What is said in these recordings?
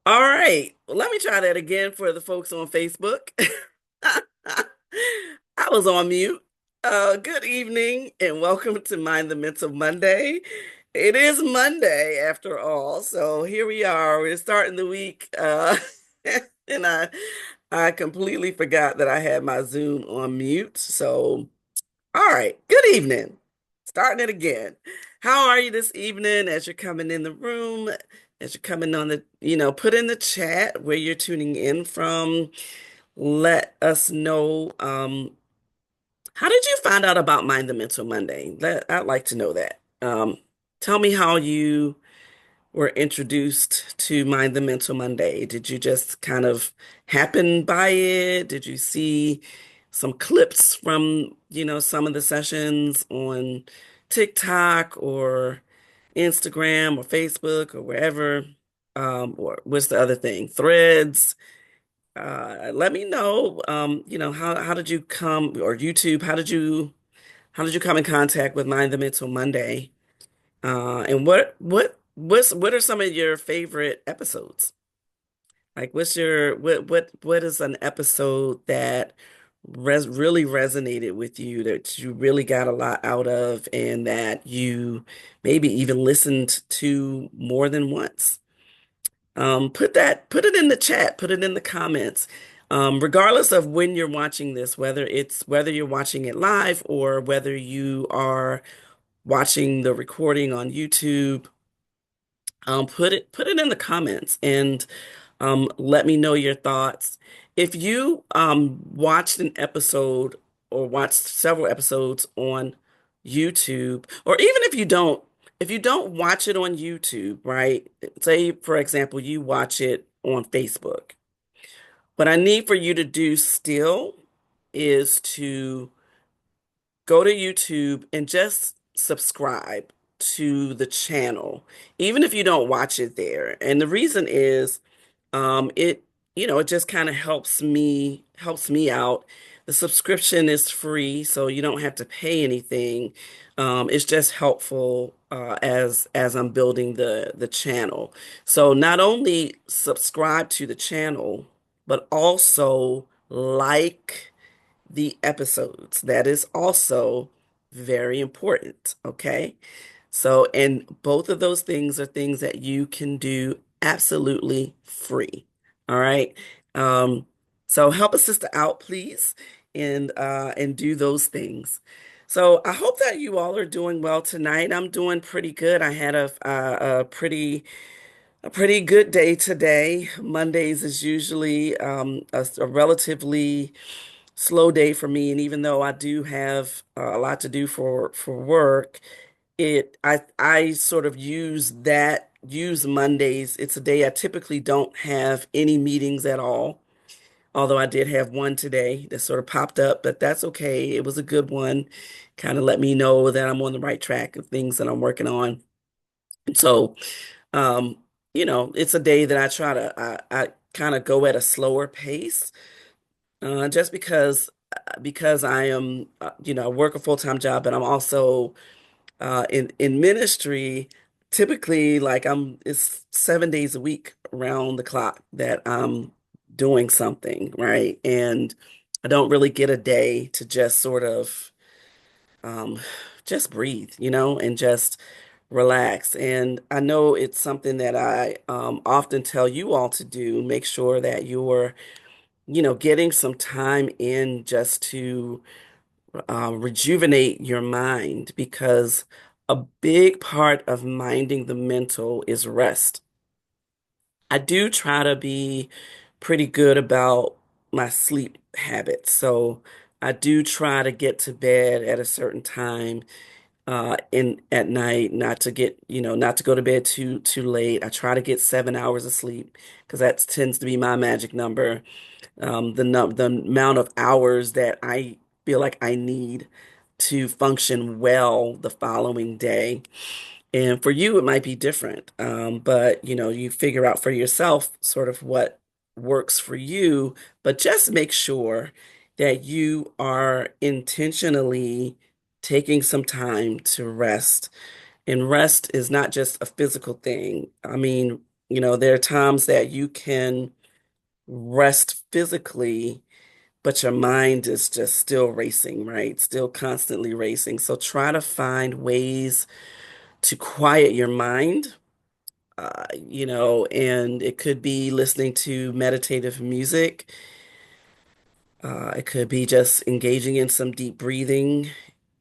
All right. Well, let me try that again for the folks on Facebook. I was on mute. Good evening and welcome to Mind the Mental Monday. It is Monday after all, so here we are. We're starting the week, and I completely forgot that I had my Zoom on mute. So, all right. Good evening. Starting it again. How are you this evening as you're coming in the room? As you're coming on put in the chat where you're tuning in from. Let us know. How did you find out about Mind the Mental Monday? I'd like to know that. Tell me how you were introduced to Mind the Mental Monday. Did you just kind of happen by it? Did you see some clips from, some of the sessions on TikTok or Instagram or Facebook or wherever? Or what's the other thing? Threads. Let me know. How did you come or YouTube? How did you come in contact with Mind the Mental Monday? And what are some of your favorite episodes? Like what is an episode that really resonated with you that you really got a lot out of and that you maybe even listened to more than once? Put it in the chat, put it in the comments. Regardless of when you're watching this, whether you're watching it live or whether you are watching the recording on YouTube, put it in the comments and let me know your thoughts. If you watched an episode or watched several episodes on YouTube, or even if you don't watch it on YouTube, right? Say, for example, you watch it on Facebook. What I need for you to do still is to go to YouTube and just subscribe to the channel, even if you don't watch it there. And the reason is, it just kind of helps me out. The subscription is free, so you don't have to pay anything. It's just helpful as I'm building the channel. So not only subscribe to the channel, but also like the episodes. That is also very important, okay? So, and both of those things are things that you can do absolutely free. All right. Um, so help a sister out, please, and do those things. So I hope that you all are doing well tonight. I'm doing pretty good. I had a pretty good day today. Mondays is usually a relatively slow day for me, and even though I do have a lot to do for work, I sort of use Mondays. It's a day I typically don't have any meetings at all. Although I did have one today that sort of popped up, but that's okay. It was a good one. Kind of let me know that I'm on the right track of things that I'm working on. So, um, it's a day that I try to I kind of go at a slower pace, just because I am, I work a full-time job, but I'm also in ministry. Typically, like it's 7 days a week around the clock that I'm doing something, right? And I don't really get a day to just sort of um, just breathe, and just relax. And I know it's something that I often tell you all to do. Make sure that you're, getting some time in just to rejuvenate your mind because a big part of minding the mental is rest. I do try to be pretty good about my sleep habits. So I do try to get to bed at a certain time in at night, not to go to bed too late. I try to get 7 hours of sleep because that tends to be my magic number. The amount of hours that I feel like I need to function well the following day. And for you, it might be different. But you figure out for yourself sort of what works for you, but just make sure that you are intentionally taking some time to rest. And rest is not just a physical thing. I mean, There are times that you can rest physically, but your mind is just still racing, right? Still constantly racing. So try to find ways to quiet your mind, and it could be listening to meditative music. It could be just engaging in some deep breathing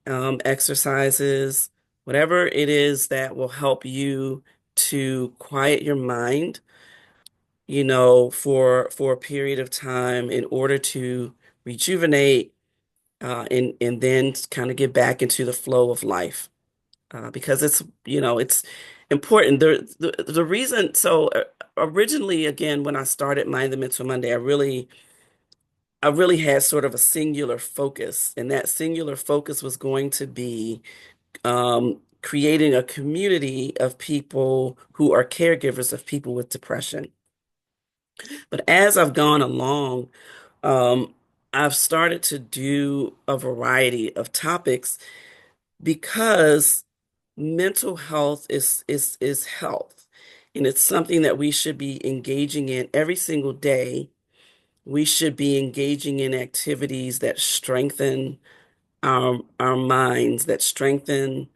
exercises, whatever it is that will help you to quiet your mind, for a period of time in order to rejuvenate, and then kind of get back into the flow of life. Because it's important. The reason, so originally, again, when I started Mind the Mental Monday, I really had sort of a singular focus, and that singular focus was going to be creating a community of people who are caregivers of people with depression. But as I've gone along, um, I've started to do a variety of topics because mental health is health, and it's something that we should be engaging in every single day. We should be engaging in activities that strengthen our minds, that strengthen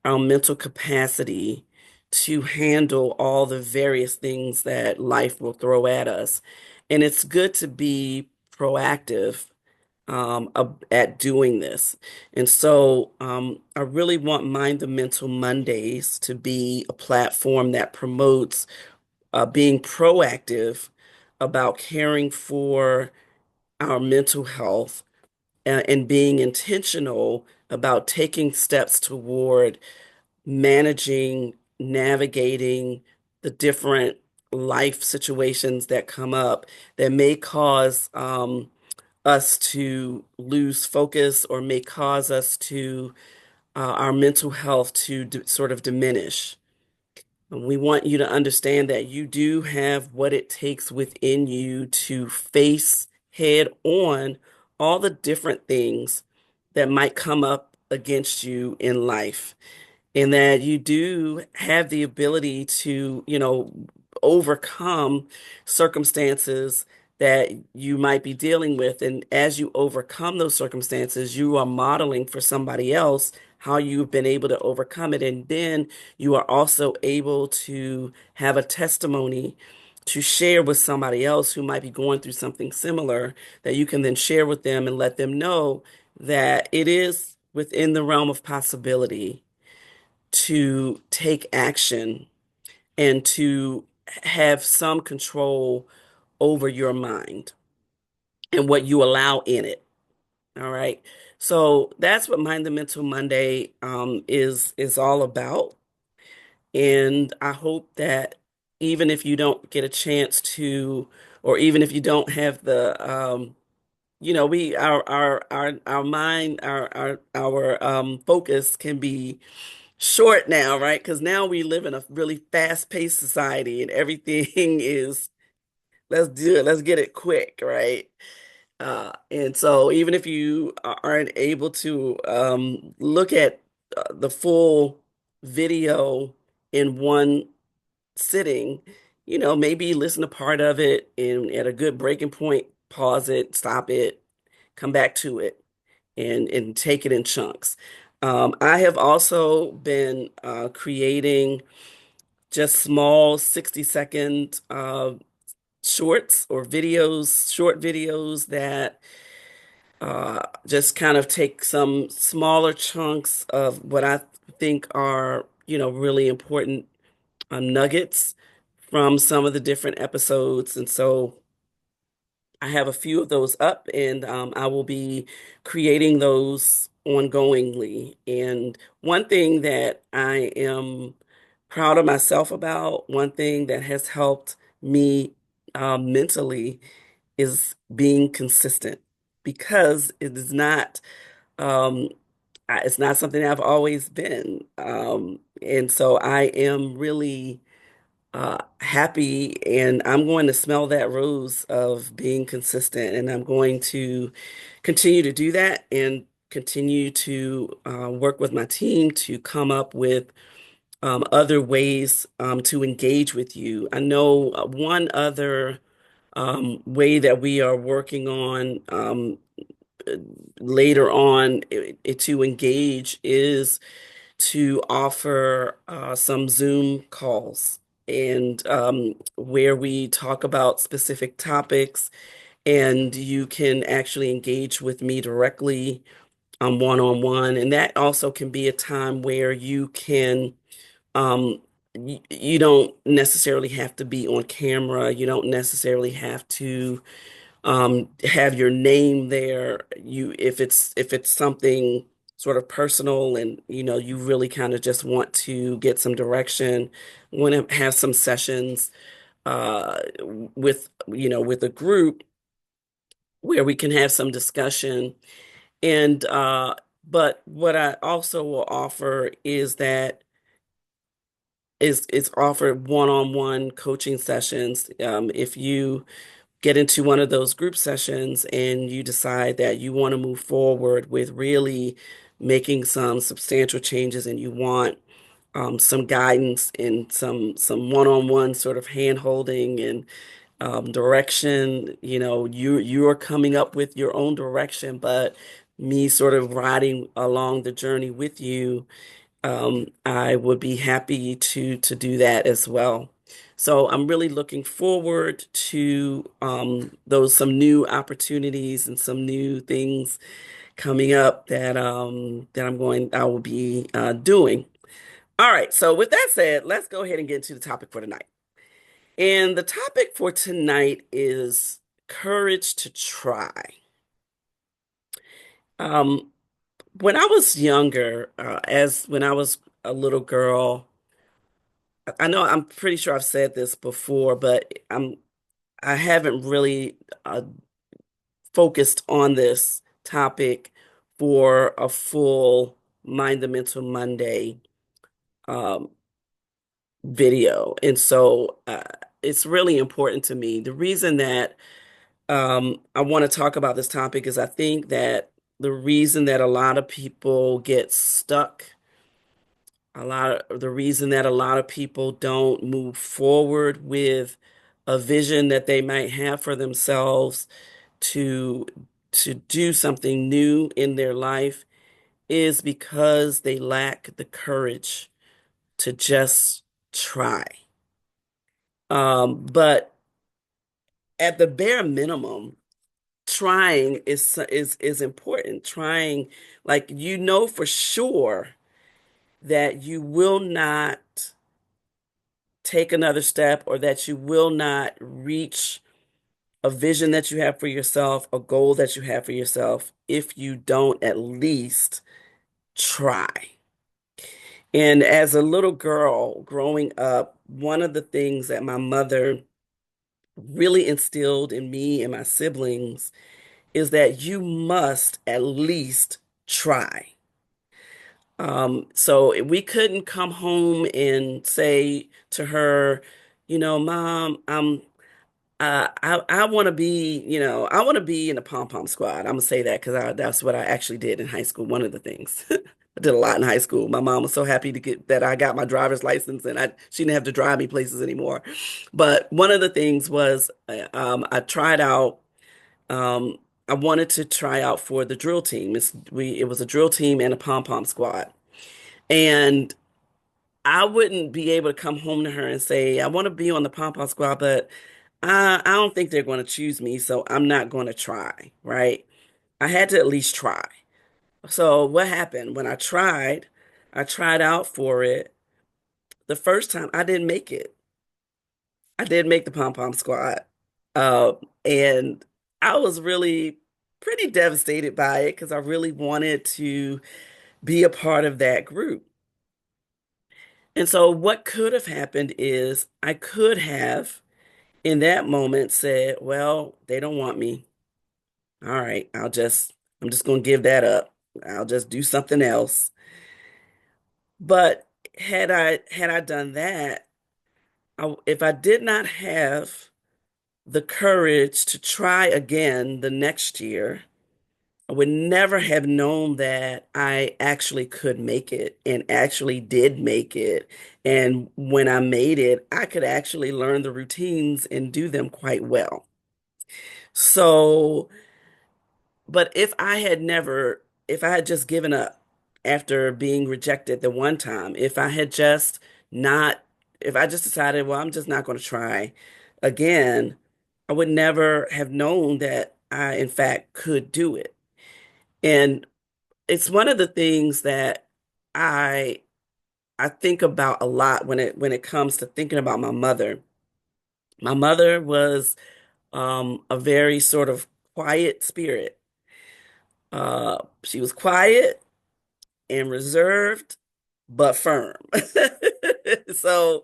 our mental capacity to handle all the various things that life will throw at us. And it's good to be proactive at doing this. And so I really want Mind the Mental Mondays to be a platform that promotes being proactive about caring for our mental health, and being intentional about taking steps toward managing, navigating the different life situations that come up that may cause us to lose focus, or may cause us to our mental health to sort of diminish. And we want you to understand that you do have what it takes within you to face head on all the different things that might come up against you in life, and that you do have the ability to, overcome circumstances that you might be dealing with. And as you overcome those circumstances, you are modeling for somebody else how you've been able to overcome it. And then you are also able to have a testimony to share with somebody else who might be going through something similar, that you can then share with them and let them know that it is within the realm of possibility to take action and to have some control over your mind and what you allow in it. All right. So that's what Mind the Mental Monday is all about. And I hope that even if you don't get a chance to, or even if you don't have the we our mind, our focus can be short now, right? Because now we live in a really fast-paced society, and everything is, let's do it, let's get it quick, right? And so even if you aren't able to look at the full video in one sitting, maybe listen to part of it, and at a good breaking point, pause it, stop it, come back to it, and take it in chunks. I have also been creating just small 60-second shorts or videos, short videos that just kind of take some smaller chunks of what I think are, really important nuggets from some of the different episodes. And so I have a few of those up, and I will be creating those ongoingly. And one thing that I am proud of myself about, one thing that has helped me mentally, is being consistent, because it is not um, it's not something I've always been. And so I am really happy, and I'm going to smell that rose of being consistent, and I'm going to continue to do that, and continue to work with my team to come up with other ways to engage with you. I know one other way that we are working on later on to engage is to offer some Zoom calls and where we talk about specific topics, and you can actually engage with me directly one-on-one. And that also can be a time where you can you don't necessarily have to be on camera. You don't necessarily have to have your name there. If it's something sort of personal and you really kind of just want to get some direction, want to have some sessions with a group where we can have some discussion. And but what I also will offer is that is offered one-on-one coaching sessions. If you get into one of those group sessions and you decide that you want to move forward with really making some substantial changes, and you want some guidance and some one-on-one sort of hand holding and direction, you are coming up with your own direction, but me sort of riding along the journey with you, I would be happy to do that as well. So I'm really looking forward to those some new opportunities and some new things coming up that I will be doing. All right. So with that said, let's go ahead and get into the topic for tonight. And the topic for tonight is courage to try. Um, when I was younger, as when I was a little girl, I know I'm pretty sure I've said this before, but I haven't really focused on this topic for a full Mind the Mental Monday um, video. And so it's really important to me. The reason that I want to talk about this topic is I think that the reason that a lot of people get stuck, the reason that a lot of people don't move forward with a vision that they might have for themselves to do something new in their life is because they lack the courage to just try. But at the bare minimum, trying is important. Trying, like, for sure that you will not take another step, or that you will not reach a vision that you have for yourself, a goal that you have for yourself, if you don't at least try. And as a little girl growing up, one of the things that my mother really instilled in me and my siblings is that you must at least try. So we couldn't come home and say to her, Mom, I want to be, I want to be in the pom pom squad. I'm gonna say that because that's what I actually did in high school. One of the things I did a lot in high school. My mom was so happy to get that I got my driver's license, and she didn't have to drive me places anymore. But one of the things was I tried out. Um, I wanted to try out for the drill team. It was a drill team and a pom pom squad, and I wouldn't be able to come home to her and say, I want to be on the pom pom squad, but I don't think they're going to choose me, so I'm not going to try, right? I had to at least try. So what happened when I tried out for it. The first time I didn't make it. I did make the pom pom squad. And I was really pretty devastated by it because I really wanted to be a part of that group. And so what could have happened is I could have in that moment said, well, they don't want me. All right, I'm just going to give that up. I'll just do something else. But had I done that, if I did not have the courage to try again the next year, I would never have known that I actually could make it and actually did make it. And when I made it, I could actually learn the routines and do them quite well. So, but if I had just given up after being rejected the one time, if I had just not, if I just decided, well, I'm just not going to try again, I would never have known that I, in fact, could do it. And it's one of the things that I I think about a lot when it comes to thinking about my mother. My mother was a very sort of quiet spirit. She was quiet and reserved, but firm. So,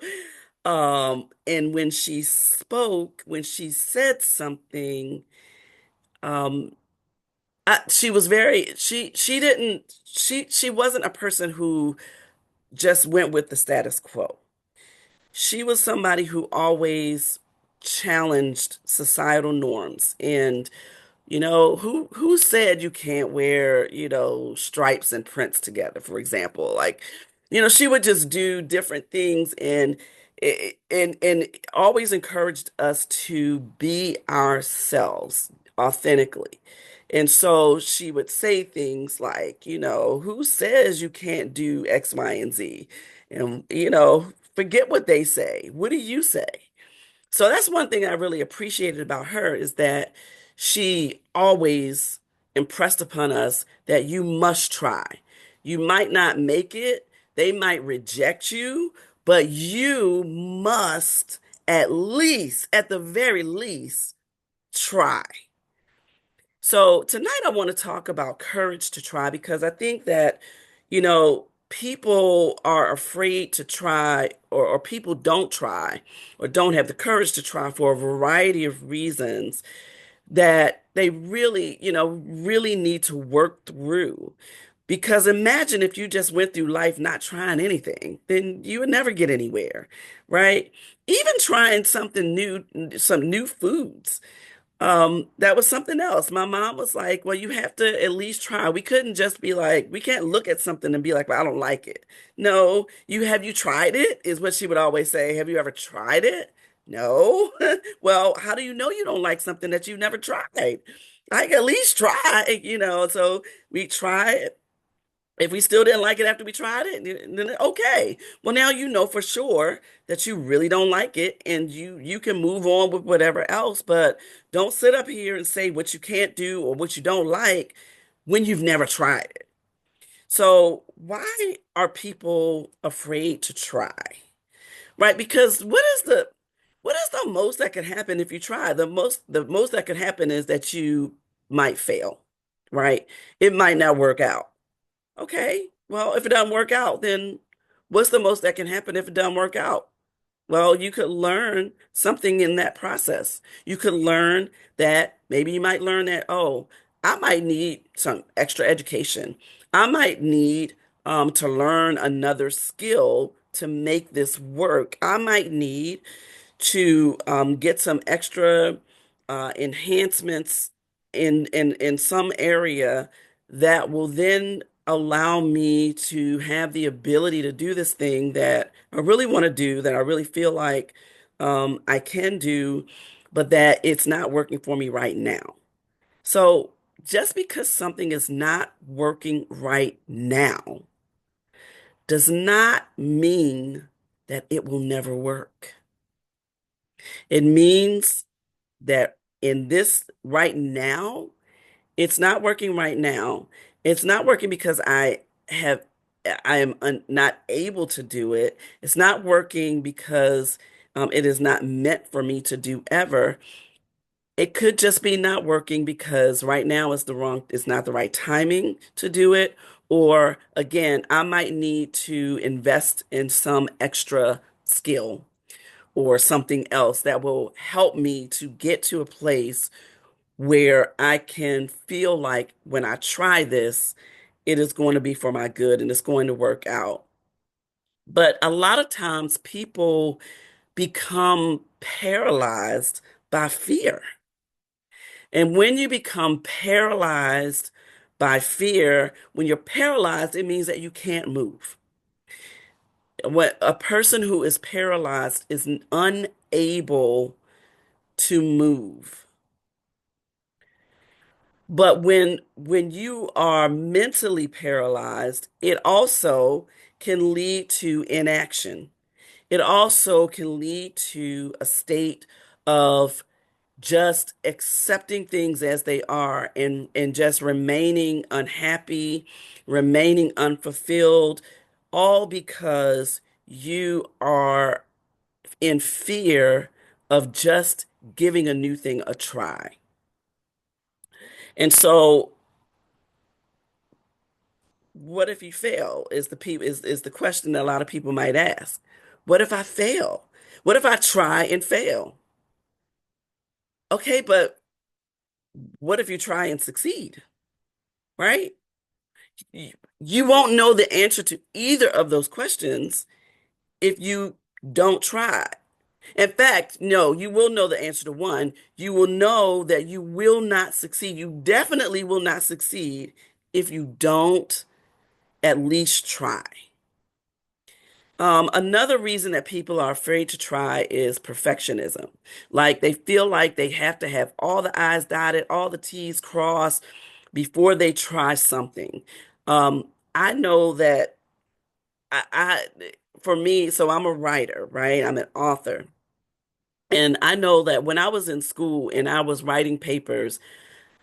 and when she spoke, when she said something, um, she was very, she didn't, she wasn't a person who just went with the status quo. She was somebody who always challenged societal norms. And who said you can't wear, stripes and prints together, for example? Like, she would just do different things and always encouraged us to be ourselves authentically. And so she would say things like, who says you can't do X, Y, and Z? And, forget what they say. What do you say? So that's one thing I really appreciated about her is that she always impressed upon us that you must try. You might not make it, they might reject you, but you must at least, at the very least, try. So tonight I want to talk about courage to try because I think that, people are afraid to try or people don't try or don't have the courage to try for a variety of reasons that they really, really need to work through. Because imagine if you just went through life not trying anything, then you would never get anywhere, right? Even trying something new, some new foods. That was something else. My mom was like, well, you have to at least try. We couldn't just be like, we can't look at something and be like, well, I don't like it. No, you tried it, is what she would always say. Have you ever tried it? No. Well, how do you know you don't like something that you've never tried? Like at least try, so we tried. If we still didn't like it after we tried it, then okay. Well, now you know for sure that you really don't like it and you can move on with whatever else, but don't sit up here and say what you can't do or what you don't like when you've never tried it. So, why are people afraid to try? Right? Because what is the most that could happen if you try? The most that could happen is that you might fail, right? It might not work out. Okay, well, if it doesn't work out, then what's the most that can happen if it doesn't work out? Well, you could learn something in that process. You could learn that maybe you might learn that, oh, I might need some extra education. I might need to learn another skill to make this work. I might need to get some extra enhancements in some area that will then allow me to have the ability to do this thing that I really want to do, that I really feel like I can do, but that it's not working for me right now. So just because something is not working right now does not mean that it will never work. It means that in this right now, it's not working right now. It's not working because have, I am not able to do it. It's not working because it is not meant for me to do ever. It could just be not working because right now it's not the right timing to do it. Or again, I might need to invest in some extra skill or something else that will help me to get to a place where I can feel like when I try this, it is going to be for my good and it's going to work out. But a lot of times people become paralyzed by fear. And when you become paralyzed by fear. When you're paralyzed, it means that you can't move. What a person who is paralyzed is unable to move. But when you are mentally paralyzed, it also can lead to inaction. It also can lead to a state of just accepting things as they are and just remaining unhappy, remaining unfulfilled, all because you are in fear of just giving a new thing a try. And so what if you fail is the question that a lot of people might ask. What if I fail? What if I try and fail? Okay, but what if you try and succeed, right? You, you won't know the answer to either of those questions if you don't try. In fact, no, you will know the answer to one. You will know that you will not succeed. You definitely will not succeed if you don't at least try. Another reason that people are afraid to try is perfectionism. Like they feel like they have to have all the I's dotted, all the T's crossed before they try something. I know that I, for me, so I'm a writer, right? I'm an author. And I know that when I was in school and I was writing papers,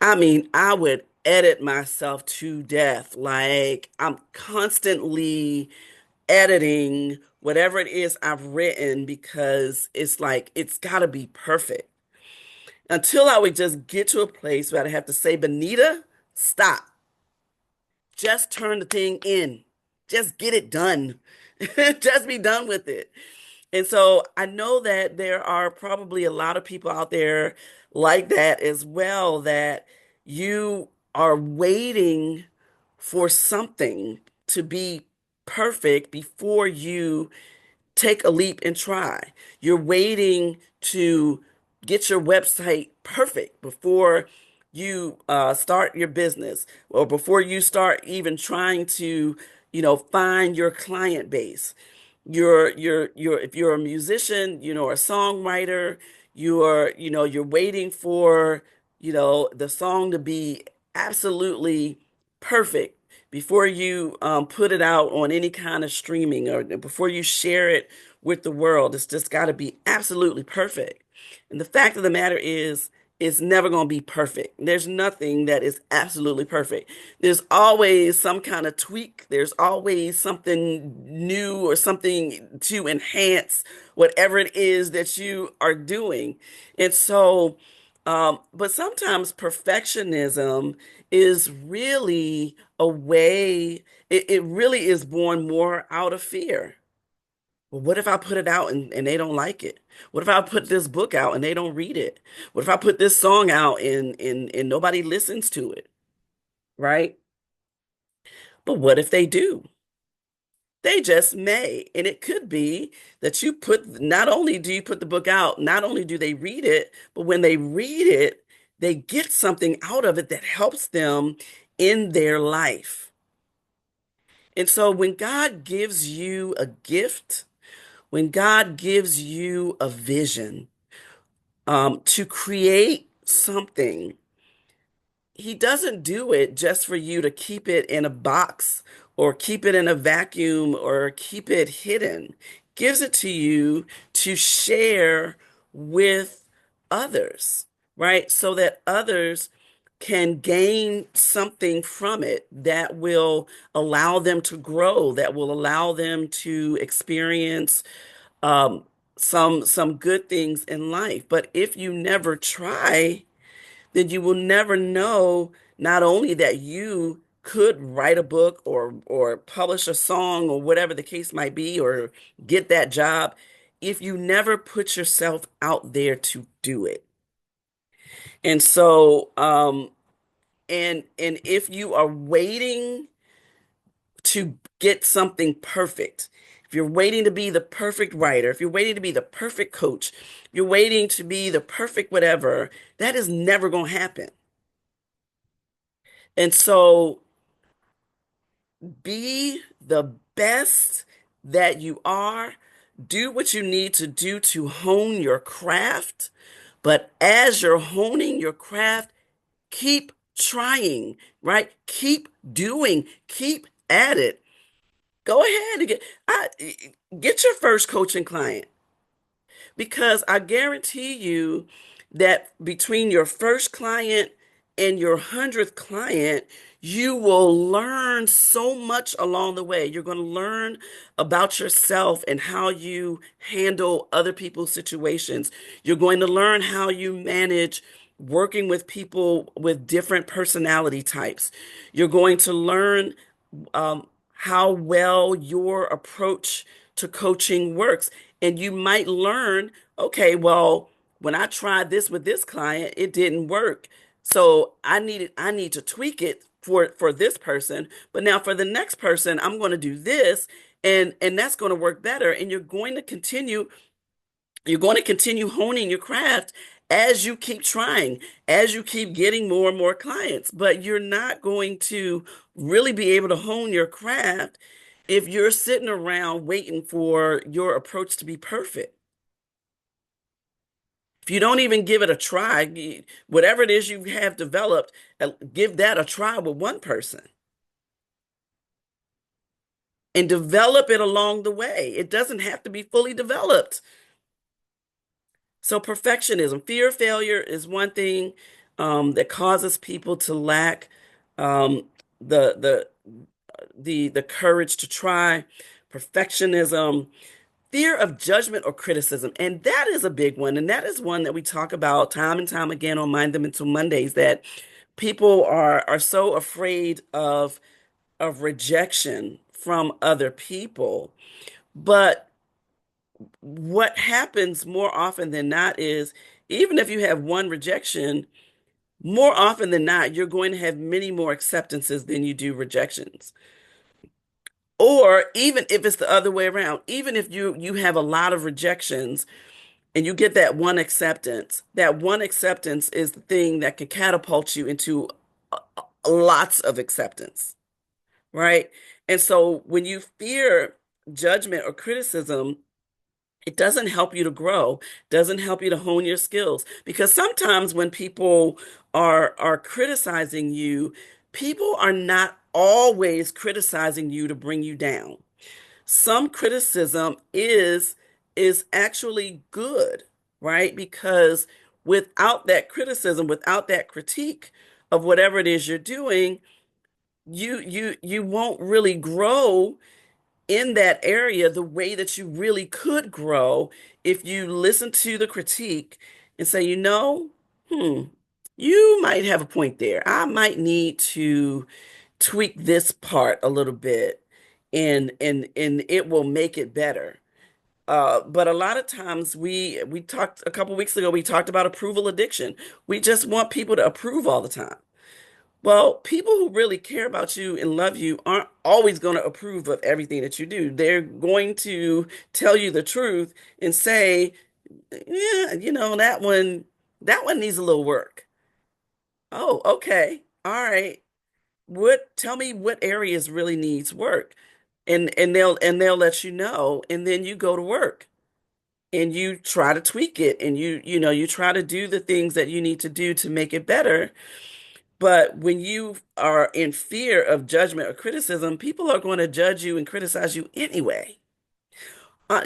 I mean, I would edit myself to death. Like I'm constantly editing whatever it is I've written because it's like it's got to be perfect. Until I would just get to a place where I'd have to say, Benita, stop. Just turn the thing in. Just get it done. Just be done with it. And so I know that there are probably a lot of people out there like that as well, that you are waiting for something to be perfect before you take a leap and try. You're waiting to get your website perfect before you start your business or before you start even trying to, find your client base. You're if you're a musician, a songwriter, you're waiting for, the song to be absolutely perfect before you put it out on any kind of streaming or before you share it with the world. It's just got to be absolutely perfect. And the fact of the matter is, it's never going to be perfect. There's nothing that is absolutely perfect. There's always some kind of tweak. There's always something new or something to enhance whatever it is that you are doing. And so, but sometimes perfectionism is really a way, it really is born more out of fear. Well, what if I put it out and they don't like it? What if I put this book out and they don't read it? What if I put this song out and nobody listens to it, right? But what if they do? They just may. And it could be that not only do you put the book out, not only do they read it, but when they read it, they get something out of it that helps them in their life. And so when God gives you a gift, when God gives you a vision, to create something, he doesn't do it just for you to keep it in a box or keep it in a vacuum or keep it hidden. Gives it to you to share with others, right? So that others can gain something from it that will allow them to grow, that will allow them to experience um, some good things in life. But if you never try, then you will never know not only that you could write a book or publish a song or whatever the case might be or get that job if you never put yourself out there to do it. And so and if you are waiting to get something perfect, if you're waiting to be the perfect writer, if you're waiting to be the perfect coach, if you're waiting to be the perfect whatever, that is never going to happen. And so be the best that you are. Do what you need to do to hone your craft. But as you're honing your craft, keep trying, right? Keep doing, keep at it. Go ahead and get your first coaching client. Because I guarantee you that between your first client and your 100th client, you will learn so much along the way. You're going to learn about yourself and how you handle other people's situations. You're going to learn how you manage working with people with different personality types. You're going to learn how well your approach to coaching works. And you might learn, okay, well, when I tried this with this client, it didn't work. So I need to tweak it for this person. But now for the next person, I'm going to do this and that's going to work better. And you're going to continue honing your craft as you keep trying, as you keep getting more and more clients. But you're not going to really be able to hone your craft if you're sitting around waiting for your approach to be perfect. If you don't even give it a try, whatever it is you have developed, give that a try with one person and develop it along the way. It doesn't have to be fully developed. So perfectionism, fear of failure is one thing that causes people to lack um, the the the courage to try. Perfectionism, fear of judgment or criticism, and that is a big one. And that is one that we talk about time and time again on Mind Them Until Mondays. That people are so afraid of rejection from other people, but what happens more often than not is even if you have one rejection, more often than not, you're going to have many more acceptances than you do rejections. Or even if it's the other way around, even if you have a lot of rejections and you get that one acceptance is the thing that can catapult you into lots of acceptance, right? And so when you fear judgment or criticism, it doesn't help you to grow, doesn't help you to hone your skills. Because sometimes when people are criticizing you, people are not always criticizing you to bring you down. Some criticism is actually good, right? Because without that criticism, without that critique of whatever it is you're doing, you won't really grow in that area the way that you really could grow if you listen to the critique and say, hmm, you might have a point there. I might need to tweak this part a little bit and it will make it better. But a lot of times we talked a couple weeks ago, we talked about approval addiction. We just want people to approve all the time. Well, people who really care about you and love you aren't always going to approve of everything that you do. They're going to tell you the truth and say, yeah, that one needs a little work. Oh, okay. All right. Tell me what areas really needs work. And they'll let you know, and then you go to work and you try to tweak it and you try to do the things that you need to do to make it better. But when you are in fear of judgment or criticism, people are going to judge you and criticize you anyway.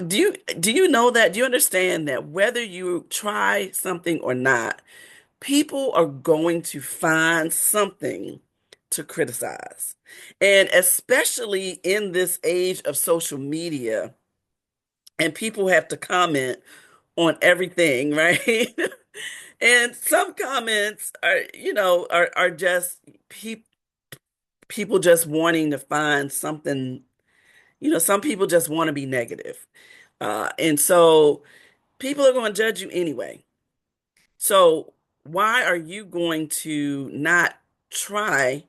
Do you know that? Do you understand that whether you try something or not, people are going to find something to criticize. And especially in this age of social media, and people have to comment on everything, right? And some comments are just pe people just wanting to find something, some people just want to be negative. And so people are going to judge you anyway. So why are you going to not try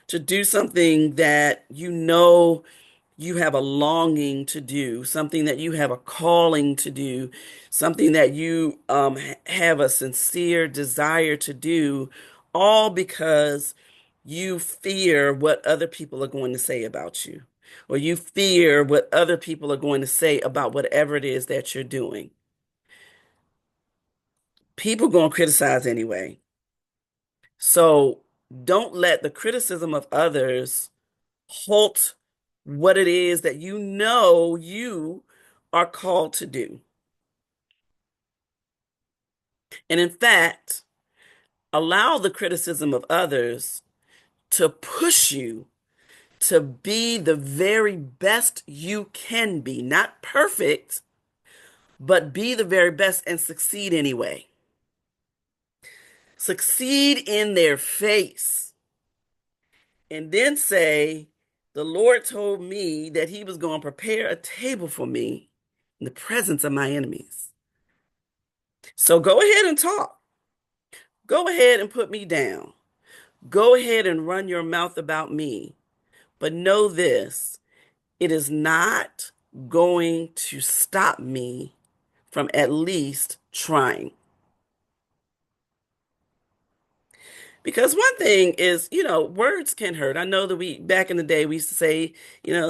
to do something that you have a longing to do, something that you have a calling to do, something that you have a sincere desire to do, all because you fear what other people are going to say about you, or you fear what other people are going to say about whatever it is that you're doing. People going to criticize anyway. So don't let the criticism of others halt what it is that you know you are called to do. And in fact, allow the criticism of others to push you to be the very best you can be. Not perfect, but be the very best and succeed anyway. Succeed in their face. And then say, the Lord told me that He was going to prepare a table for me in the presence of my enemies. So go ahead and talk. Go ahead and put me down. Go ahead and run your mouth about me. But know this, it is not going to stop me from at least trying. Because one thing is, words can hurt. I know that back in the day, we used to say,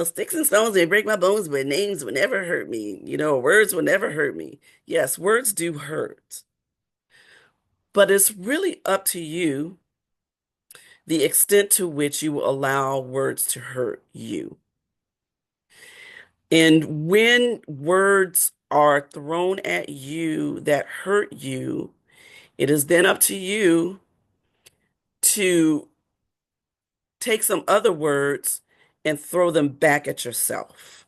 sticks and stones may break my bones, but names would never hurt me. Words will never hurt me. Yes, words do hurt. But it's really up to you the extent to which you will allow words to hurt you. And when words are thrown at you that hurt you, it is then up to you to take some other words and throw them back at yourself.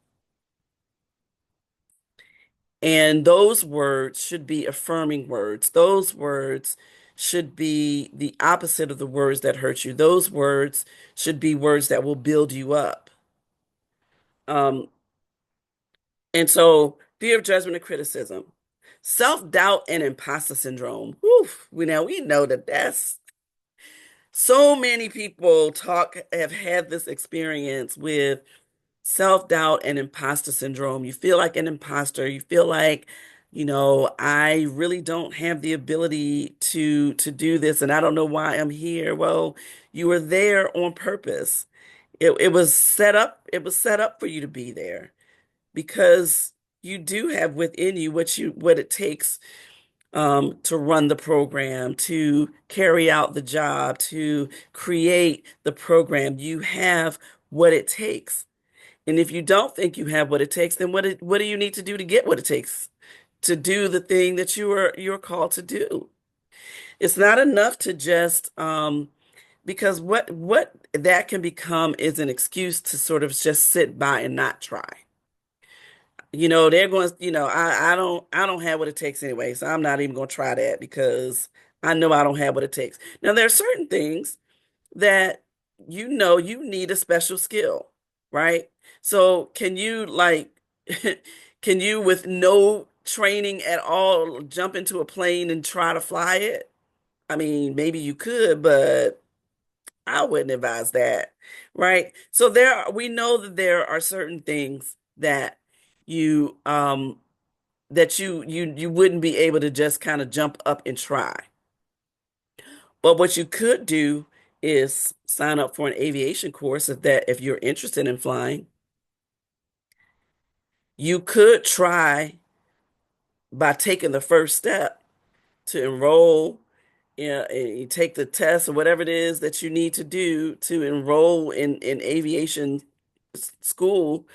And those words should be affirming words. Those words should be the opposite of the words that hurt you. Those words should be words that will build you up. Um, and so, fear of judgment and criticism, self-doubt and imposter syndrome. Whew, we know that that's so many people have had this experience with self-doubt and imposter syndrome. You feel like an imposter. You feel like, I really don't have the ability to do this, and I don't know why I'm here. Well, you were there on purpose. It was set up. It was set up for you to be there because you do have within you what it takes to run the program, to carry out the job, to create the program. You have what it takes. And if you don't think you have what it takes, then what do you need to do to get what it takes to do the thing that you're called to do? It's not enough to just because what that can become is an excuse to sort of just sit by and not try. They're going, I don't have what it takes anyway, so I'm not even going to try that because I know I don't have what it takes. Now there are certain things that you need a special skill, right? So can you can you with no training at all jump into a plane and try to fly it? I mean, maybe you could, but I wouldn't advise that, right? So we know that there are certain things that you you wouldn't be able to just kind of jump up and try. But what you could do is sign up for an aviation course if you're interested in flying. You could try by taking the first step to enroll, and you take the test or whatever it is that you need to do to enroll in aviation school,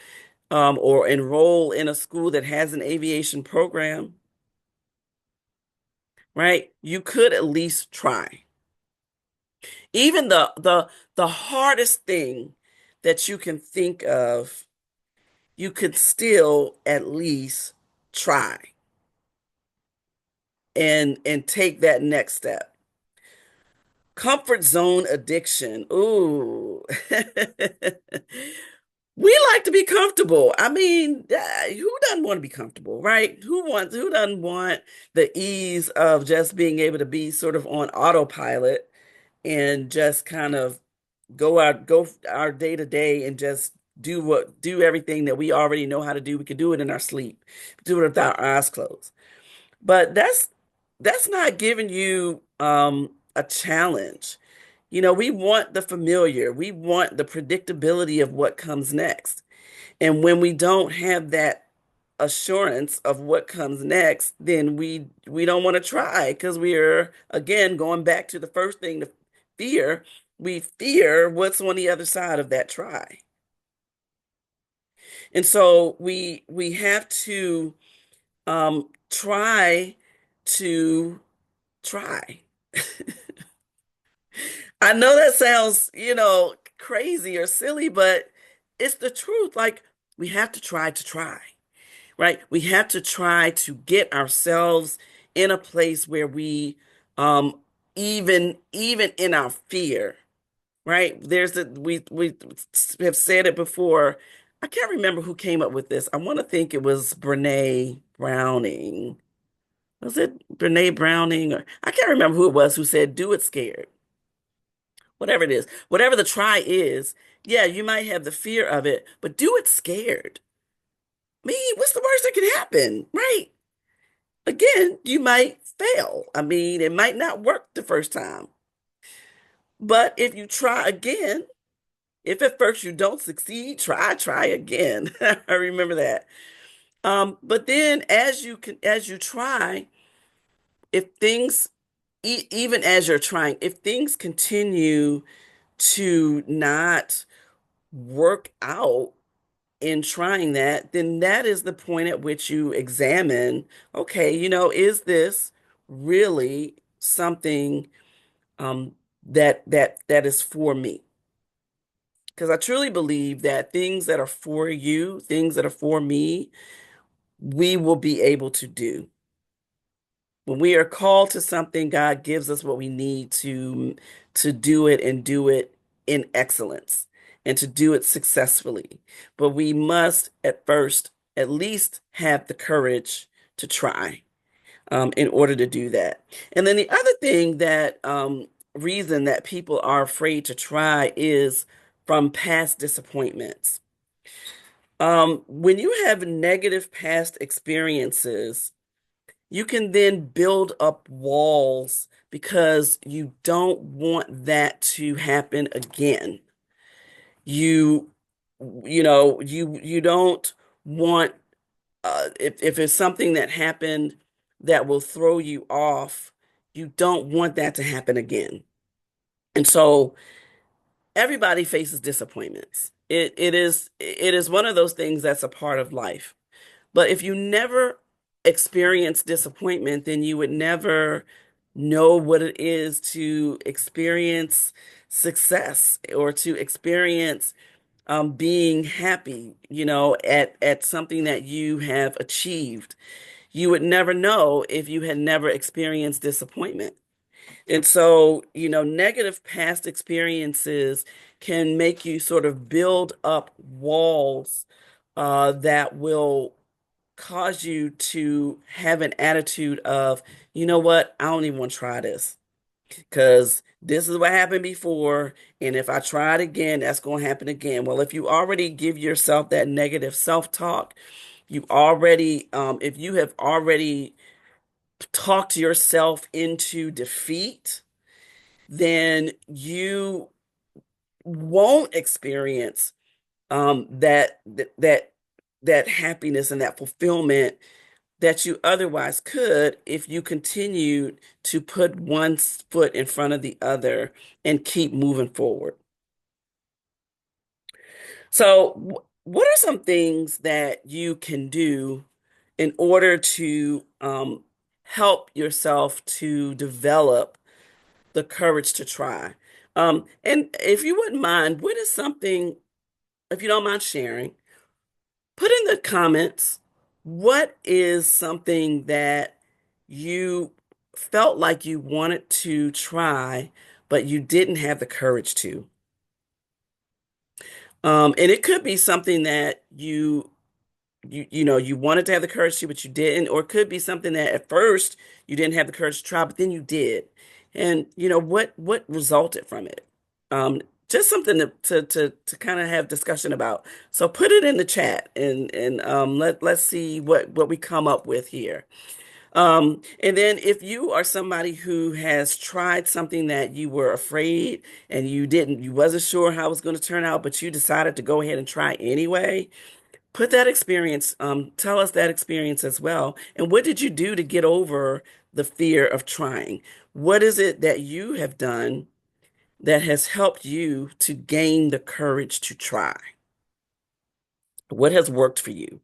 or enroll in a school that has an aviation program, right? You could at least try. Even the hardest thing that you can think of, you could still at least try and take that next step. Comfort zone addiction. Ooh. We like to be comfortable. I mean, who doesn't want to be comfortable, right? Who doesn't want the ease of just being able to be sort of on autopilot and just kind of go our day to day and just do everything that we already know how to do. We can do it in our sleep, do it without our eyes closed. But that's not giving you a challenge. We want the familiar. We want the predictability of what comes next. And when we don't have that assurance of what comes next, then we don't want to try because we are again going back to the first thing, the fear. We fear what's on the other side of that try. And so we have to try to try. I know that sounds, crazy or silly, but it's the truth. Like we have to try, right? We have to try to get ourselves in a place where we, um, even in our fear, right? We have said it before. I can't remember who came up with this. I want to think it was Brene Browning. Was it Brene Browning? Or I can't remember who it was who said, "Do it scared." Whatever it is, whatever the try is, yeah, you might have the fear of it, but do it scared. What's the worst that can happen, right? Again, you might fail. It might not work the first time. But if you try again, if at first you don't succeed, try again. I remember that. But then as you try, if things, even as you're trying, if things continue to not work out in trying that, then that is the point at which you examine, okay, is this really something that is for me? Because I truly believe that things that are for you, things that are for me, we will be able to do. When we are called to something, God gives us what we need to do it and do it in excellence and to do it successfully. But we must at first at least have the courage to try in order to do that. And then the other thing that reason that people are afraid to try is from past disappointments. When you have negative past experiences, you can then build up walls because you don't want that to happen again. You, you don't want if it's something that happened that will throw you off, you don't want that to happen again. And so everybody faces disappointments. It is one of those things that's a part of life. But if you never experience disappointment, then you would never know what it is to experience success or to experience being happy, at something that you have achieved. You would never know if you had never experienced disappointment. And so, negative past experiences can make you sort of build up walls that will cause you to have an attitude of, you know what, I don't even want to try this because this is what happened before. And if I try it again, that's going to happen again. Well, if you already give yourself that negative self-talk, if you have already talked yourself into defeat, then you won't experience that happiness and that fulfillment that you otherwise could if you continued to put one foot in front of the other and keep moving forward. So, what are some things that you can do in order to help yourself to develop the courage to try? And if you wouldn't mind, what is something, if you don't mind sharing, put in the comments, what is something that you felt like you wanted to try, but you didn't have the courage to? And it could be something that you wanted to have the courage to, but you didn't, or it could be something that at first you didn't have the courage to try, but then you did. And what resulted from it? Um, just something to kind of have discussion about. So put it in the chat and let's see what we come up with here. And then if you are somebody who has tried something that you were afraid and you wasn't sure how it was going to turn out, but you decided to go ahead and try anyway, put that experience, tell us that experience as well. And what did you do to get over the fear of trying? What is it that you have done that has helped you to gain the courage to try? What has worked for you?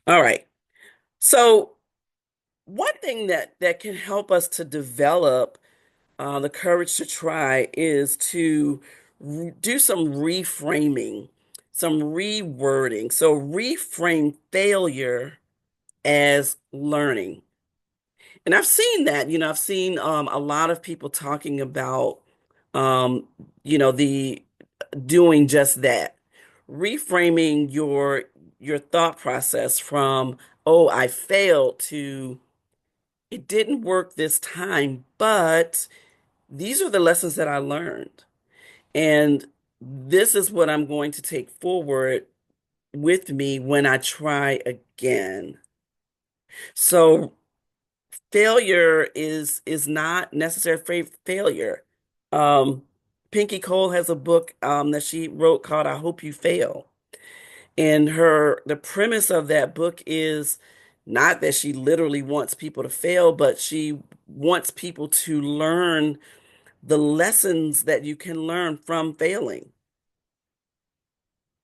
All right. So, one thing that can help us to develop the courage to try is to do some reframing, some rewording. So, reframe failure as learning. And I've seen that, I've seen a lot of people talking about, um, the doing just that, reframing your thought process from, oh, I failed to it didn't work this time, but these are the lessons that I learned. And this is what I'm going to take forward with me when I try again. So failure is not necessarily failure. Um, Pinky Cole has a book that she wrote called I Hope You Fail. And the premise of that book is not that she literally wants people to fail, but she wants people to learn the lessons that you can learn from failing.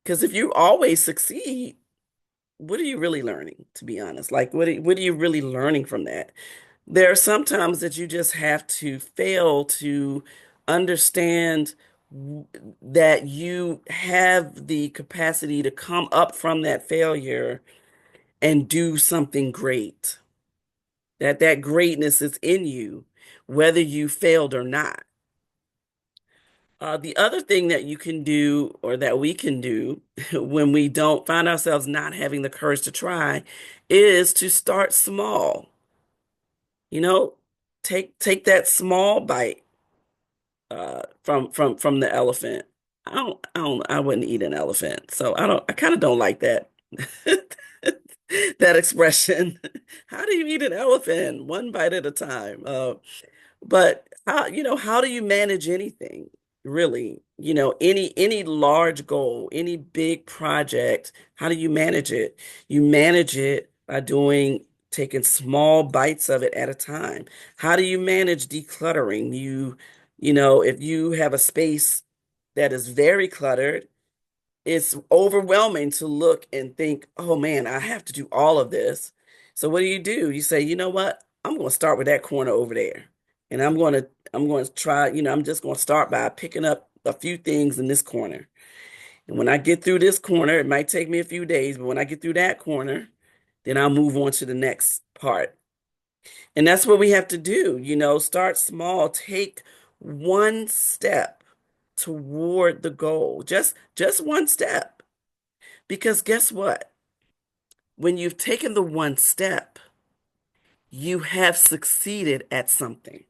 Because if you always succeed, what are you really learning, to be honest? Like, what are you really learning from that? There are some times that you just have to fail to understand that you have the capacity to come up from that failure and do something great. That greatness is in you, whether you failed or not. The other thing that you can do, or that we can do, when we don't find ourselves not having the courage to try, is to start small. You know, take that small bite from the elephant. I wouldn't eat an elephant, so I kind of don't like that that expression. How do you eat an elephant? One bite at a time. But how do you manage anything, really? Any large goal, any big project, how do you manage it? You manage it by taking small bites of it at a time. How do you manage decluttering? If you have a space that is very cluttered, it's overwhelming to look and think, oh man, I have to do all of this. So what do? You say, you know what? I'm going to start with that corner over there. And I'm going to try, I'm just going to start by picking up a few things in this corner. And when I get through this corner, it might take me a few days, but when I get through that corner, then I'll move on to the next part. And that's what we have to do, start small, take one step toward the goal. Just one step. Because guess what? When you've taken the one step, you have succeeded at something.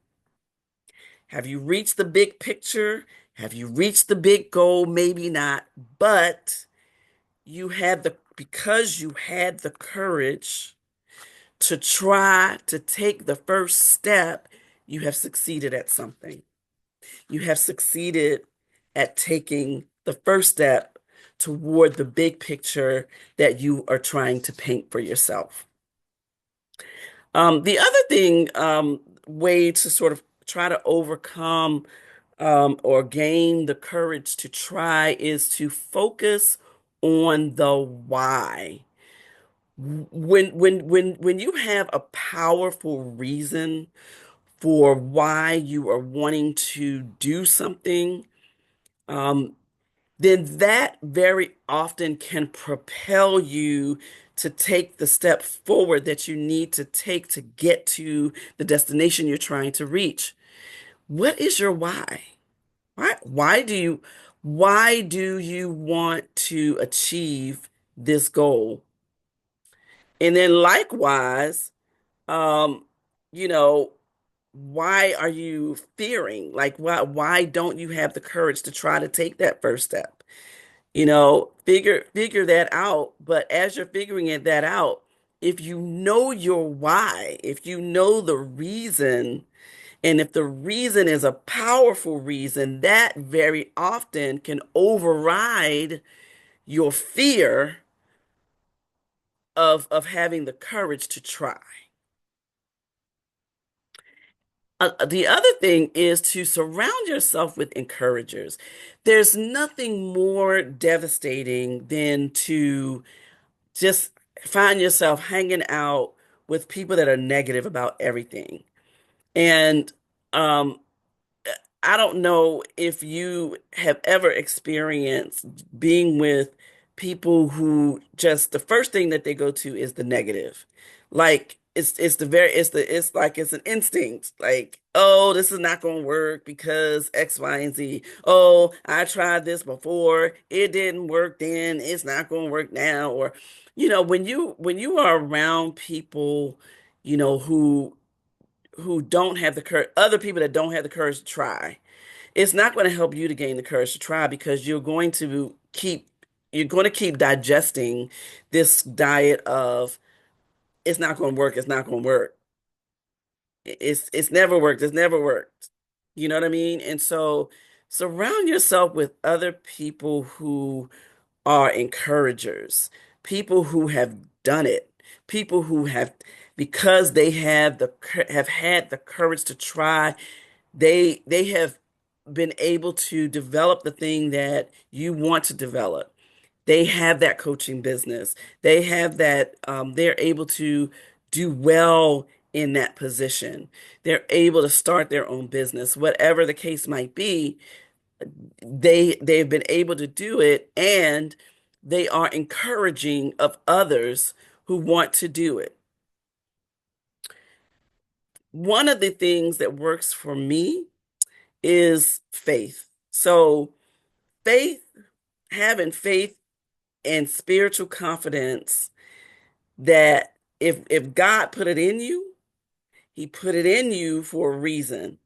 Have you reached the big picture? Have you reached the big goal? Maybe not, but because you had the courage to try to take the first step, you have succeeded at something. You have succeeded at taking the first step toward the big picture that you are trying to paint for yourself. The other way to sort of try to overcome or gain the courage to try is to focus on the why. When you have a powerful reason for why you are wanting to do something, um, then that very often can propel you to take the step forward that you need to take to get to the destination you're trying to reach. What is your why? Why do you want to achieve this goal? And then likewise, um, you know, why are you fearing? Like why don't you have the courage to try to take that first step? Figure that out. But as you're figuring that out, if you know your why, if you know the reason, and if the reason is a powerful reason, that very often can override your fear of having the courage to try. The other thing is to surround yourself with encouragers. There's nothing more devastating than to just find yourself hanging out with people that are negative about everything. And um, I don't know if you have ever experienced being with people who just the first thing that they go to is the negative. Like it's like it's an instinct. Like, oh, this is not going to work because X, Y, and Z. Oh, I tried this before. It didn't work then. It's not going to work now. Or, when you are around people, who don't have the courage, other people that don't have the courage to try, it's not going to help you to gain the courage to try because you're going to keep digesting this diet of it's not going to work, it's not going to work. It's never worked, it's never worked. You know what I mean? And so surround yourself with other people who are encouragers, people who have done it, people who have because they have had the courage to try. They have been able to develop the thing that you want to develop. They have that coaching business. They have that, they're able to do well in that position. They're able to start their own business, whatever the case might be. They've been able to do it, and they are encouraging of others who want to do it. One of the things that works for me is faith. So faith, having faith and spiritual confidence that if God put it in you, he put it in you for a reason.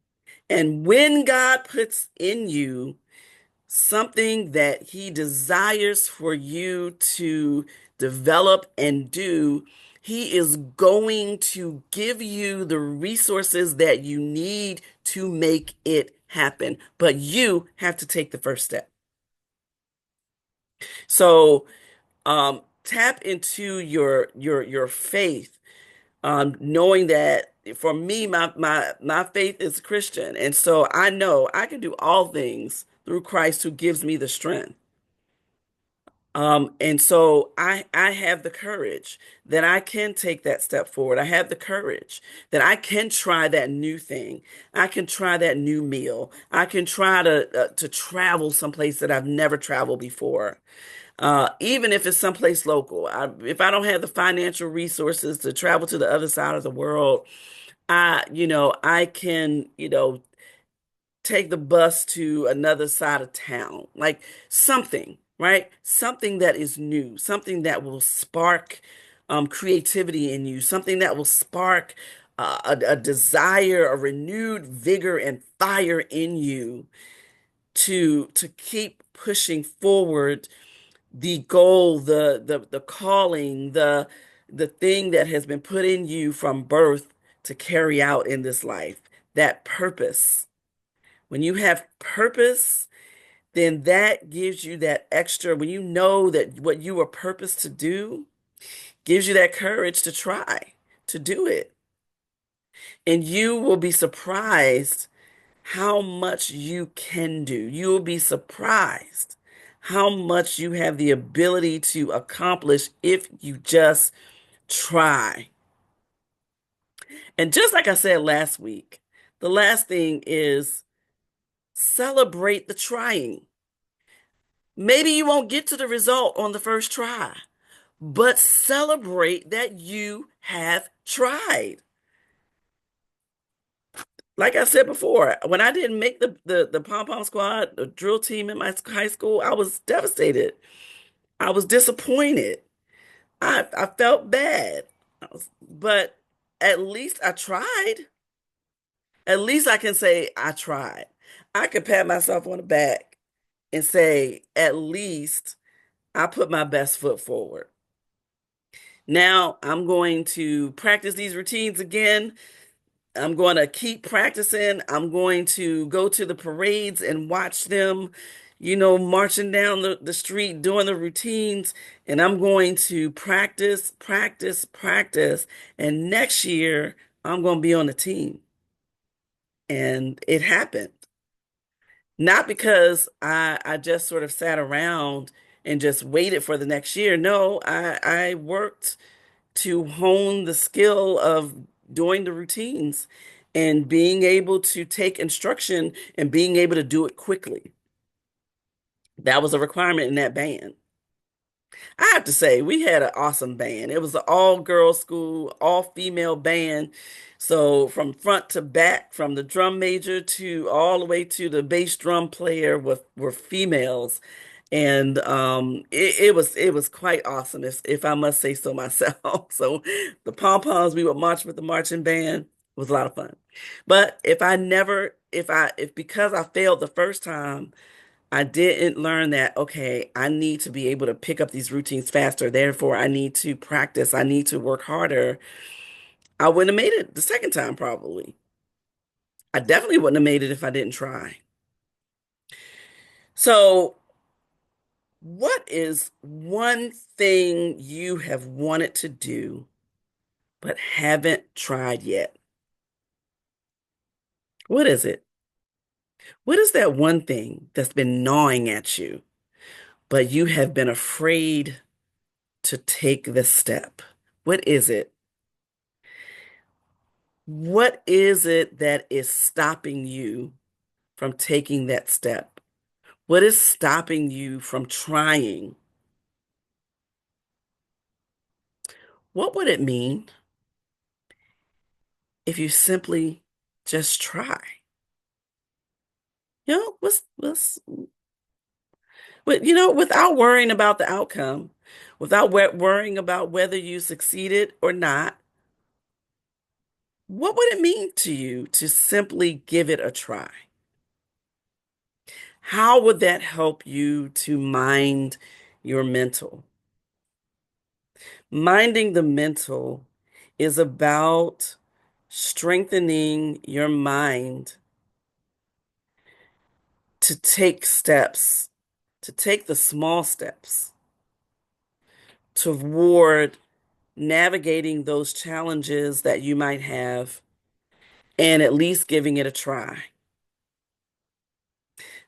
And when God puts in you something that he desires for you to develop and do, he is going to give you the resources that you need to make it happen. But you have to take the first step. So tap into your faith, knowing that for me, my faith is Christian, and so I know I can do all things through Christ who gives me the strength. And so I have the courage that I can take that step forward. I have the courage that I can try that new thing. I can try that new meal. I can try to travel someplace that I've never traveled before. Even if it's someplace local. If I don't have the financial resources to travel to the other side of the world, I can, take the bus to another side of town, like something, right? Something that is new, something that will spark creativity in you, something that will spark a desire, a renewed vigor and fire in you to keep pushing forward the goal, the calling, the thing that has been put in you from birth to carry out in this life, that purpose. When you have purpose, then that gives you that extra, when you know that what you were purposed to do, gives you that courage to try to do it. And you will be surprised how much you can do. You will be surprised how much you have the ability to accomplish if you just try. And just like I said last week, the last thing is celebrate the trying. Maybe you won't get to the result on the first try, but celebrate that you have tried. Like I said before, when I didn't make the pom pom squad, the drill team in my high school, I was devastated. I was disappointed. I felt bad. But at least I tried. At least I can say I tried. I can pat myself on the back and say, at least I put my best foot forward. Now I'm going to practice these routines again. I'm going to keep practicing. I'm going to go to the parades and watch them, marching down the street, doing the routines. And I'm going to practice, practice, practice. And next year, I'm going to be on the team. And it happened. Not because I just sort of sat around and just waited for the next year. No, I worked to hone the skill of doing the routines and being able to take instruction and being able to do it quickly. That was a requirement in that band. I have to say, we had an awesome band. It was an all-girls school, all-female band. So from front to back, from the drum major to all the way to the bass drum player were females. And it was quite awesome if I must say so myself. So the pom-poms, we would march with the marching band. It was a lot of fun. But if because I failed the first time, I didn't learn that, okay, I need to be able to pick up these routines faster. Therefore, I need to practice. I need to work harder. I wouldn't have made it the second time, probably. I definitely wouldn't have made it if I didn't try. So, what is one thing you have wanted to do but haven't tried yet? What is it? What is that one thing that's been gnawing at you, but you have been afraid to take the step? What is it? What is it that is stopping you from taking that step? What is stopping you from trying? What would it mean if you simply just try? Without worrying about the outcome, without worrying about whether you succeeded or not, what would it mean to you to simply give it a try? How would that help you to mind your mental? Minding the mental is about strengthening your mind to take steps, to take the small steps toward navigating those challenges that you might have and at least giving it a try.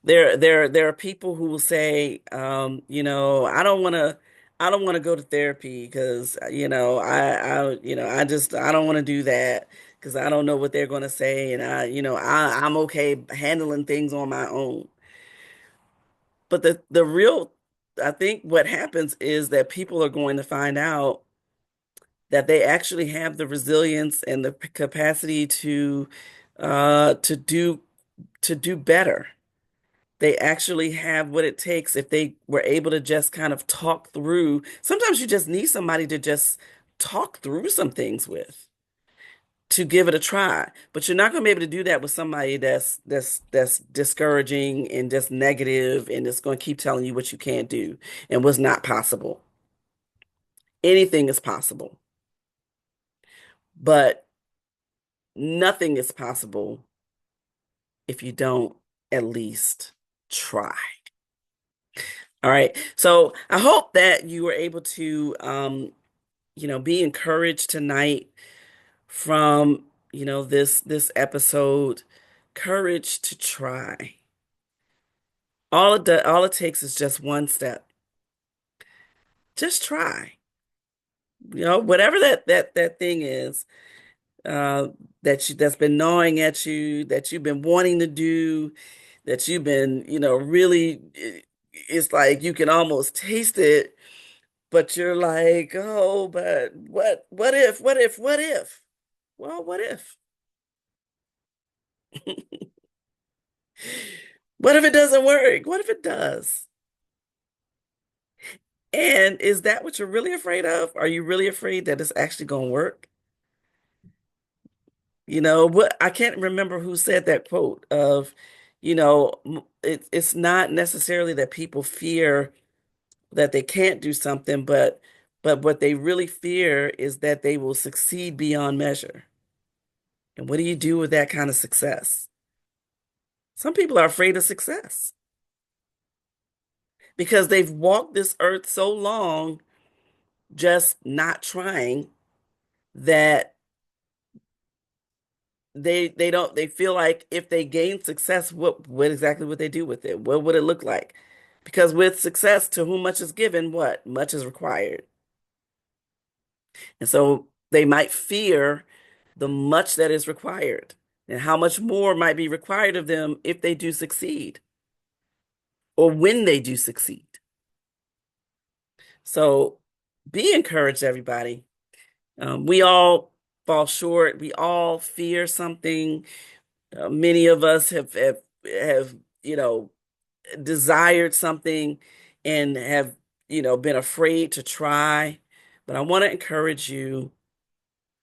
There are people who will say, I don't want to go to therapy because, I don't want to do that because I don't know what they're going to say, and I'm okay handling things on my own. But I think what happens is that people are going to find out that they actually have the resilience and the capacity to do better. They actually have what it takes if they were able to just kind of talk through. Sometimes you just need somebody to just talk through some things with to give it a try. But you're not going to be able to do that with somebody that's discouraging and just negative and just going to keep telling you what you can't do and what's not possible. Anything is possible, but nothing is possible if you don't at least try. All right. So I hope that you were able to, be encouraged tonight from, this episode. Courage to try. All it takes is just one step. Just try. Whatever that thing is, that's been gnawing at you, that you've been wanting to do, that you've been, really, it's like you can almost taste it. But you're like, oh, but what if? Well, what if? What if it doesn't work? What if it does? And is that what you're really afraid of? Are you really afraid that it's actually going to work? I can't remember who said that quote of, it's not necessarily that people fear that they can't do something, but But what they really fear is that they will succeed beyond measure. And what do you do with that kind of success? Some people are afraid of success because they've walked this earth so long just not trying that they feel like if they gain success, what exactly would they do with it? What would it look like? Because with success, to whom much is given, what? Much is required. And so they might fear the much that is required and how much more might be required of them if they do succeed or when they do succeed. So be encouraged, everybody. We all fall short. We all fear something. Many of us have you know desired something and have been afraid to try. But I want to encourage you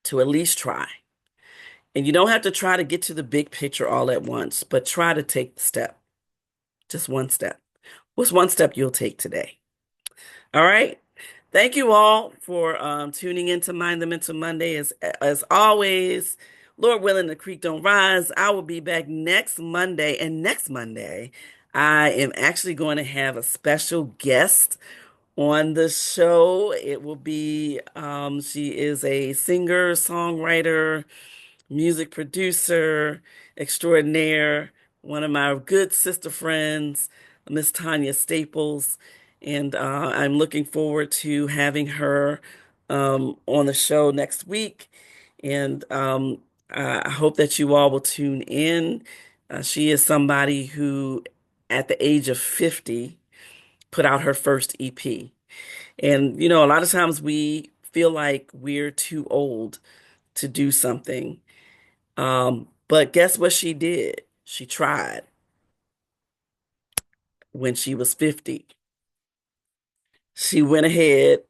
to at least try. And you don't have to try to get to the big picture all at once, but try to take the step, just one step. What's one step you'll take today? All right. Thank you all for tuning in to Mind the Mental Monday. As always, Lord willing, the creek don't rise. I will be back next Monday, and next Monday, I am actually going to have a special guest on the show. It will be she is a singer, songwriter, music producer extraordinaire, one of my good sister friends, Miss Tanya Staples. And I'm looking forward to having her on the show next week. And I hope that you all will tune in. She is somebody who, at the age of 50, put out her first EP. And, a lot of times we feel like we're too old to do something. But guess what she did? She tried when she was 50. She went ahead.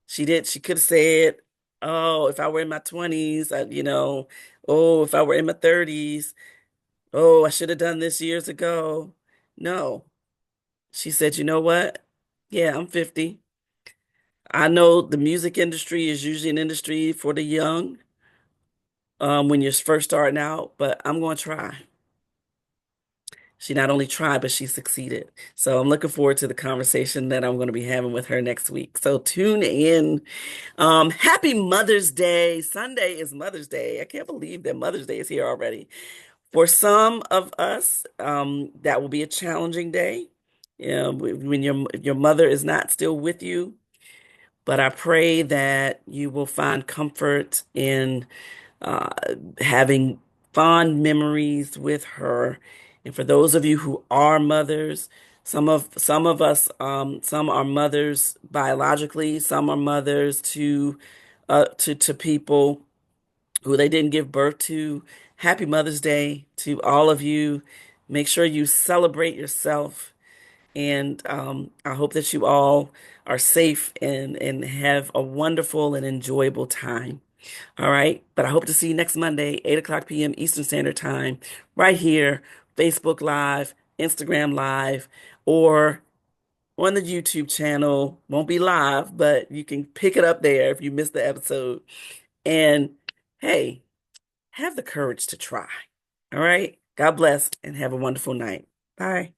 She could have said, oh, if I were in my 20s, oh, if I were in my 30s, oh, I should have done this years ago. No. She said, you know what? Yeah, I'm 50. I know the music industry is usually an industry for the young, when you're first starting out, but I'm going to try. She not only tried, but she succeeded. So I'm looking forward to the conversation that I'm going to be having with her next week. So tune in. Happy Mother's Day. Sunday is Mother's Day. I can't believe that Mother's Day is here already. For some of us, that will be a challenging day. When your mother is not still with you, but I pray that you will find comfort in uh, having fond memories with her. And for those of you who are mothers, some of us, some are mothers biologically, some are mothers to people who they didn't give birth to. Happy Mother's Day to all of you. Make sure you celebrate yourself. And I hope that you all are safe and have a wonderful and enjoyable time. All right. But I hope to see you next Monday, 8 o'clock p.m. Eastern Standard Time, right here, Facebook Live, Instagram Live, or on the YouTube channel. Won't be live, but you can pick it up there if you missed the episode. And hey, have the courage to try. All right. God bless and have a wonderful night. Bye.